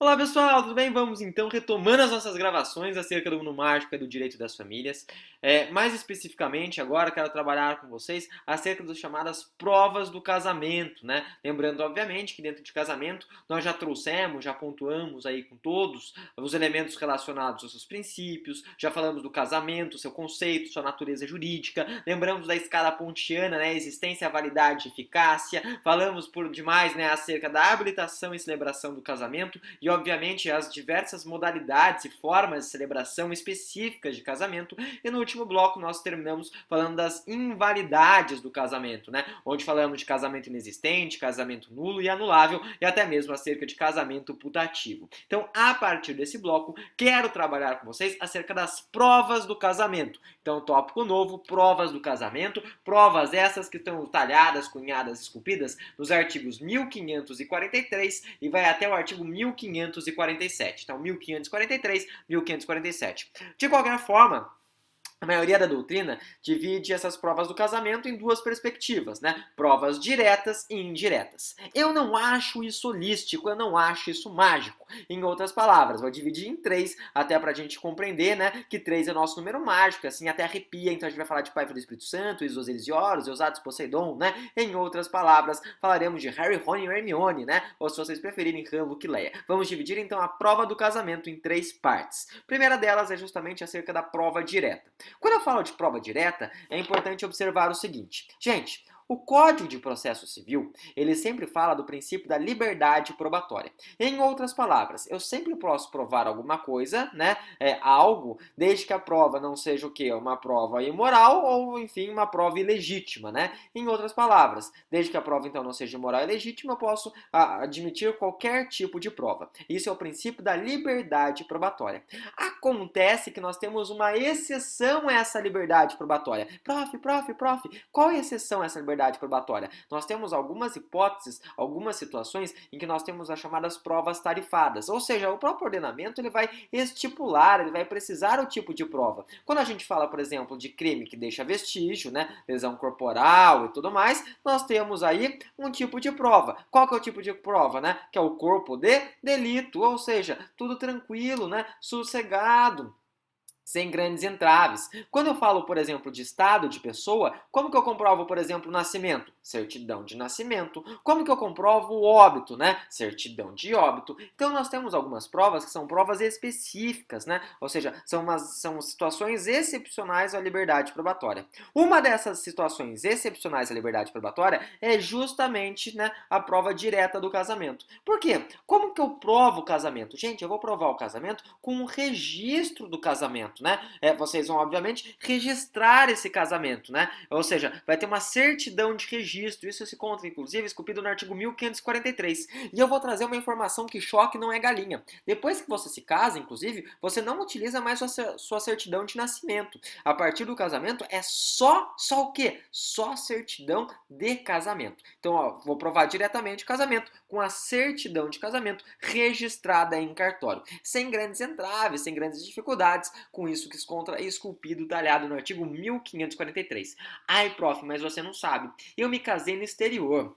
Olá pessoal, tudo bem? Vamos então retomando as nossas gravações acerca do mundo mágico e do direito das famílias. Mais especificamente, agora quero trabalhar com vocês acerca das chamadas provas do casamento, né? Lembrando, obviamente, que dentro de casamento nós já trouxemos, já pontuamos aí com todos os elementos relacionados aos seus princípios, já falamos do casamento, seu conceito, sua natureza jurídica, lembramos da escala pontiana, né? Existência, validade, eficácia, falamos por demais, né, acerca da habilitação e celebração do casamento e, obviamente, as diversas modalidades e formas de celebração específicas de casamento. E no último bloco nós terminamos falando das invalidades do casamento, né? Onde falamos de casamento inexistente, casamento nulo e anulável e até mesmo acerca de casamento putativo. Então, a partir desse bloco, quero trabalhar com vocês acerca das provas do casamento. Então, tópico novo, provas do casamento, provas essas que estão talhadas, cunhadas, esculpidas nos artigos 1543 e vai até o artigo 1547. Então, 1543, 1547. De qualquer forma, a maioria da doutrina divide essas provas do casamento em duas perspectivas, né? Provas diretas e indiretas. Eu não acho isso holístico, eu não acho isso mágico. Em outras palavras, vou dividir em três, até pra gente compreender, né? Que três é o nosso número mágico, assim até arrepia. Então a gente vai falar de Pai, Filho e Espírito Santo, Isos, Elis e Horus, Eusados, Poseidon, né? Em outras palavras, falaremos de Harry, Rony e Hermione, né? Ou se vocês preferirem, Han, Luke e Leia. Vamos dividir então a prova do casamento em três partes. A primeira delas é justamente acerca da prova direta. Quando eu falo de prova direta, é importante observar o seguinte. Gente, o Código de Processo Civil, ele sempre fala do princípio da liberdade probatória. Em outras palavras, eu sempre posso provar alguma coisa, né, algo, desde que a prova não seja o quê? Uma prova imoral ou, enfim, uma prova ilegítima, né? Em outras palavras, desde que a prova, então, não seja imoral e legítima, eu posso admitir qualquer tipo de prova. Isso é o princípio da liberdade probatória. Acontece que nós temos uma exceção a essa liberdade probatória. Prof, qual é a exceção a essa liberdade probatória? Nós temos algumas hipóteses, algumas situações em que nós temos as chamadas provas tarifadas. Ou seja, o próprio ordenamento ele vai estipular, ele vai precisar o tipo de prova. Quando a gente fala, por exemplo, de crime que deixa vestígio, né, lesão corporal e tudo mais, nós temos aí um tipo de prova. Qual que é o tipo de prova, né? Que é o corpo de delito, ou seja, tudo tranquilo, né, sossegado, sem grandes entraves. Quando eu falo, por exemplo, de estado de pessoa, como que eu comprovo, por exemplo, o nascimento? Certidão de nascimento. Como que eu comprovo o óbito, né? Certidão de óbito. Então nós temos algumas provas que são provas específicas, né? Ou seja, são situações excepcionais à liberdade probatória. Uma dessas situações excepcionais à liberdade probatória é justamente, né, a prova direta do casamento. Por quê? Como que eu provo o casamento? Gente, eu vou provar o casamento com um registro do casamento, né? Vocês vão, obviamente, registrar esse casamento, né? Ou seja, vai ter uma certidão de registro. Isso se encontra, inclusive, esculpido no artigo 1543. E eu vou trazer uma informação que choque não é galinha. Depois que você se casa, inclusive, você não utiliza mais sua certidão de nascimento. A partir do casamento é só o quê? Só certidão de casamento. Então, ó, vou provar diretamente o casamento com a certidão de casamento registrada em cartório, sem grandes entraves, sem grandes dificuldades, com isso que se encontra esculpido, talhado no artigo 1543. Ai, prof, mas você não sabe, eu me casei no exterior.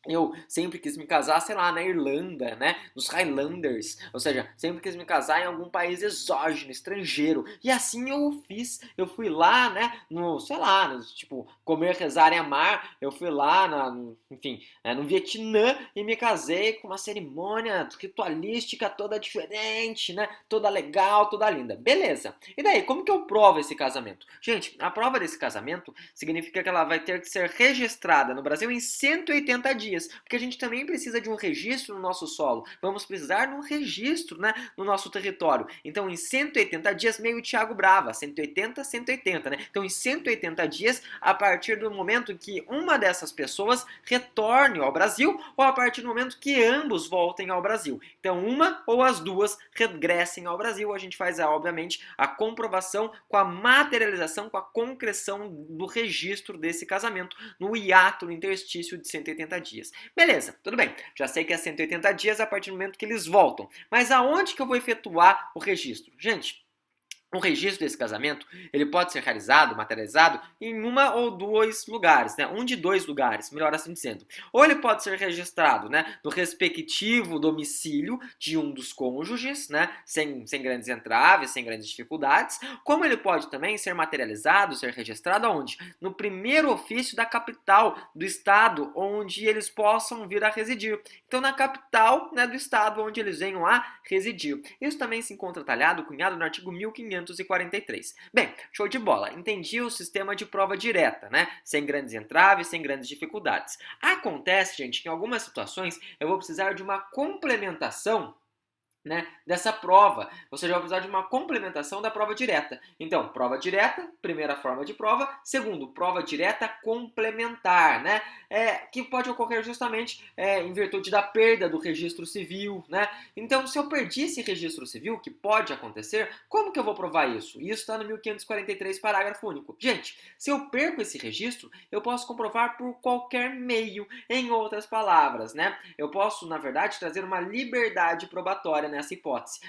Eu sempre quis me casar, sei lá, na Irlanda, né? Nos Highlanders. Ou seja, sempre quis me casar em algum país exógeno, estrangeiro. E assim eu fiz. Eu fui lá, né? No, sei lá, no, tipo, comer, rezar e amar. Eu fui lá, enfim, no Vietnã e me casei com uma cerimônia ritualística toda diferente, né? Toda legal, toda linda. Beleza. E daí, como que eu provo esse casamento? Gente, a prova desse casamento significa que ela vai ter que ser registrada no Brasil em 180 dias, porque a gente também precisa de um registro no nosso solo. Vamos precisar de um registro, né, no nosso território. Então, em 180 dias, meio Thiago Brava, 180, 180, né? Então, em 180 dias, a partir do momento em que uma dessas pessoas retorne ao Brasil, ou a partir do momento que ambos voltem ao Brasil. Então, uma ou as duas regressem ao Brasil, a gente faz, obviamente, a comprovação com a materialização, com a concreção do registro desse casamento no hiato, no interstício de 180 dias. Beleza, tudo bem. Já sei que é 180 dias a partir do momento que eles voltam. Mas aonde que eu vou efetuar o registro? Gente, O registro desse casamento, ele pode ser realizado, materializado, em uma ou dois lugares, né? Um de dois lugares, melhor assim dizendo. Ou ele pode ser registrado, né, no respectivo domicílio de um dos cônjuges, né, sem grandes entraves, sem grandes dificuldades, como ele pode também ser materializado, ser registrado aonde? No primeiro ofício da capital do estado onde eles possam vir a residir. Então, na capital, né, do estado onde eles venham a residir. Isso também se encontra talhado, cunhado no artigo 1543. Bem, show de bola. Entendi o sistema de prova direta, né? Sem grandes entraves, sem grandes dificuldades. Acontece, gente, que em algumas situações eu vou precisar de uma complementação, né, dessa prova, ou seja, eu vou precisar de uma complementação da prova direta. Então, prova direta, primeira forma de prova. Segundo, prova direta complementar, né, que pode ocorrer justamente em virtude da perda do registro civil, né. Então, se eu perdi esse registro civil, que pode acontecer, como que eu vou provar isso? Isso está no 1543, parágrafo único. Gente, se eu perco esse registro, eu posso comprovar por qualquer meio. Em outras palavras, né, eu posso, na verdade, trazer uma liberdade probatória nessa hipótese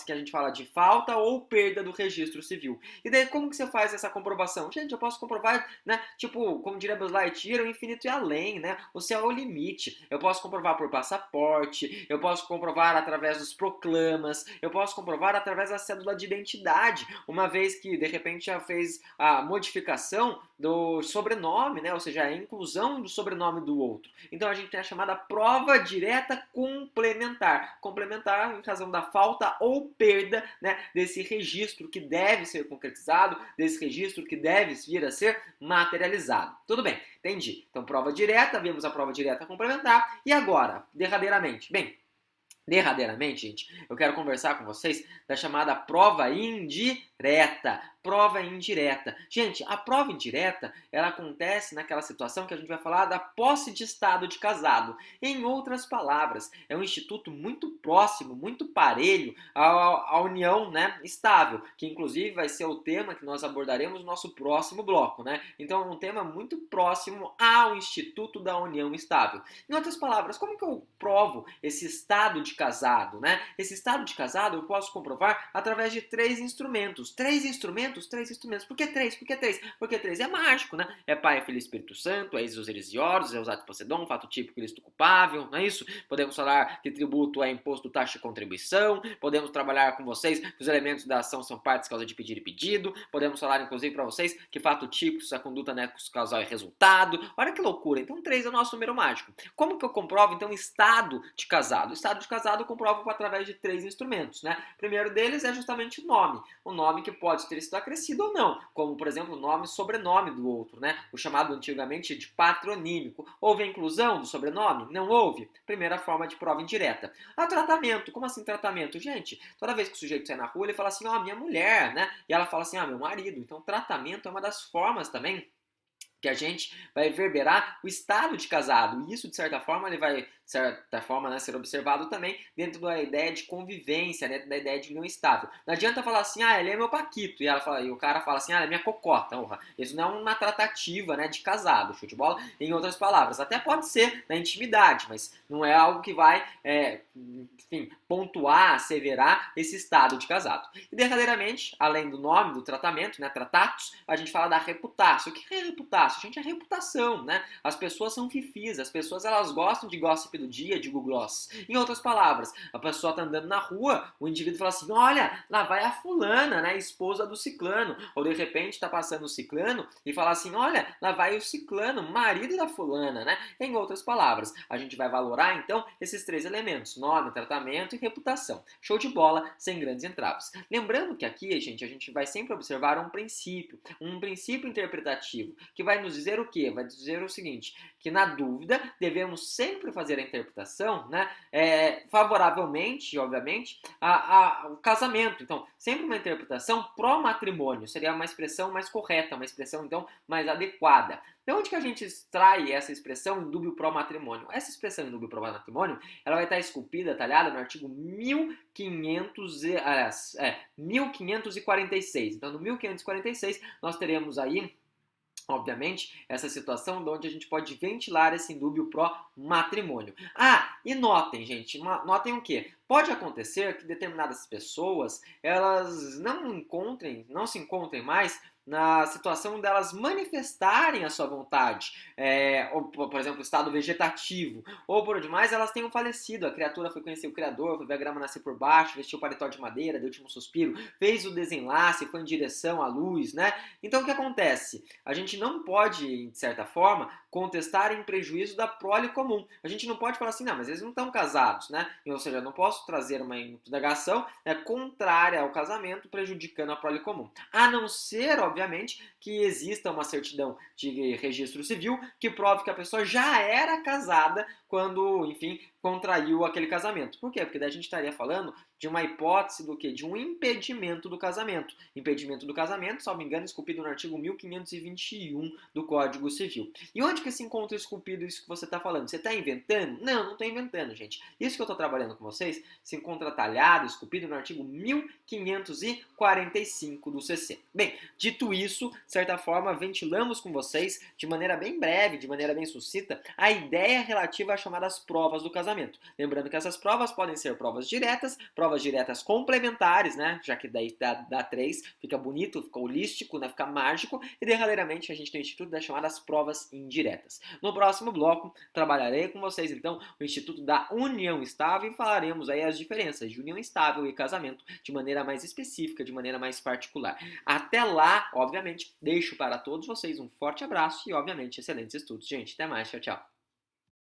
que a gente fala de falta ou perda do registro civil. E daí como que você faz essa comprovação? Gente, eu posso comprovar, né, tipo, como diria Buzz Lightyear, o infinito e além, né, o céu é o limite. Eu posso comprovar por passaporte, eu posso comprovar através dos proclamas, eu posso comprovar através da cédula de identidade, uma vez que de repente já fez a modificação do sobrenome, né, ou seja, a inclusão do sobrenome do outro. Então a gente tem a chamada prova direta complementar. Complementar em razão da falta ou perda, né, desse registro que deve ser concretizado, desse registro que deve vir a ser materializado. Tudo bem, entendi. Então, prova direta, vimos a prova direta complementar. E agora, derradeiramente? Bem, derradeiramente, gente, eu quero conversar com vocês da chamada prova indireta. Prova indireta. Gente, a prova indireta, ela acontece naquela situação que a gente vai falar da posse de estado de casado. Em outras palavras, é um instituto muito próximo, muito parelho à união, né, estável, que inclusive vai ser o tema que nós abordaremos no nosso próximo bloco, né? Então, é um tema muito próximo ao instituto da união estável. Em outras palavras, como que eu provo esse estado de casado, né? Esse estado de casado eu posso comprovar através de três instrumentos. Três instrumentos. Por que três? Porque três é mágico, né? É Pai, Filho e Espírito Santo, é Isus Heresiorus, é Usat Poseidon, fato típico, ilícito culpável, não é isso? Podemos falar que tributo é imposto, taxa e contribuição, podemos trabalhar com vocês que os elementos da ação são partes, causa de pedir e pedido, podemos falar inclusive para vocês que fato típico, a conduta nexo causal é resultado. Olha que loucura, então três é o nosso número mágico. Como que eu comprovo então estado de casado? O estado de casado eu comprovo através de três instrumentos, né? O primeiro deles é justamente o nome que pode ter sido acrescido ou não, como por exemplo o nome e sobrenome do outro, né? O chamado antigamente de patronímico. Houve a inclusão do sobrenome? Não houve. Primeira forma de prova indireta. Tratamento. Como assim tratamento? Gente, toda vez que o sujeito sai na rua, ele fala assim, ó, minha mulher, né? E ela fala assim, meu marido. Então tratamento é uma das formas também que a gente vai reverberar o estado de casado. E isso, de certa forma, ele vai, de certa forma, né, ser observado também dentro da ideia de convivência, dentro da ideia de união estável. Não adianta falar assim, ele é meu paquito, e o cara fala assim, ela é minha cocota. Isso não é uma tratativa, né, de casado, show de bola? Em outras palavras, até pode ser na intimidade, mas não é algo que vai, enfim, pontuar, asseverar esse estado de casado. E, derradeiramente, além do nome, do tratamento, né, tratatus, a gente fala da reputácio. O que é reputácio? Gente, é reputação, né? As pessoas são fifis, as pessoas elas gostam de gossip do dia, de Google Gloss. Em outras palavras, a pessoa tá andando na rua, o indivíduo fala assim, olha, lá vai a fulana, né, esposa do ciclano. Ou de repente tá passando o ciclano e fala assim, olha, lá vai o ciclano, marido da fulana, né? Em outras palavras, a gente vai valorar então esses três elementos, nome, tratamento e reputação. Show de bola, sem grandes entraves. Lembrando que aqui, gente, a gente vai sempre observar um princípio interpretativo, que vai nos dizer o quê? Vai dizer o seguinte, que na dúvida devemos sempre fazer a interpretação, né, favoravelmente, obviamente, ao casamento. Então, sempre uma interpretação pró-matrimônio, seria uma expressão mais correta, uma expressão, então, mais adequada. De onde que a gente extrai essa expressão indúbio pró-matrimônio? Essa expressão indúbio pró-matrimônio, ela vai estar esculpida, talhada no artigo 1546. Então, no 1546, nós teremos aí obviamente, essa situação onde a gente pode ventilar esse indúbio pró-matrimônio. E notem, gente, notem o quê? Pode acontecer que determinadas pessoas, elas não se encontrem mais na situação delas manifestarem a sua vontade, ou, por exemplo, o estado vegetativo, ou por demais elas tenham falecido, a criatura foi conhecer o Criador, foi ver a grama nascer por baixo, vestiu o paletó de madeira, deu o último suspiro, fez o desenlace, foi em direção à luz, né? Então o que acontece? A gente não pode, de certa forma, contestar em prejuízo da prole comum. A gente não pode falar assim, não, mas eles não estão casados, né? Ou seja, eu não posso trazer uma indagação contrária ao casamento, prejudicando a prole comum. A não ser, obviamente, que exista uma certidão de registro civil que prove que a pessoa já era casada quando, enfim, contraiu aquele casamento. Por quê? Porque daí a gente estaria falando de uma hipótese do quê? De um impedimento do casamento. Impedimento do casamento, salvo engano, esculpido no artigo 1521 do Código Civil. E onde que se encontra esculpido isso que você está falando? Você está inventando? Não, não estou inventando, gente. Isso que eu estou trabalhando com vocês se encontra talhado, esculpido no artigo 1545 do CC. Bem, dito isso, de certa forma, ventilamos com vocês, de maneira bem breve, de maneira bem sucinta, a ideia relativa às chamadas provas do casamento. Lembrando que essas provas podem ser provas diretas complementares, né? Já que daí dá 3, fica bonito, fica holístico, né? Fica mágico. E derradeiramente a gente tem o Instituto das chamadas provas indiretas. No próximo bloco, trabalharei com vocês, então, o Instituto da União Estável e falaremos aí as diferenças de união estável e casamento de maneira mais específica, de maneira mais particular. Até lá, obviamente, deixo para todos vocês um forte abraço e, obviamente, excelentes estudos. Gente, até mais. Tchau, tchau.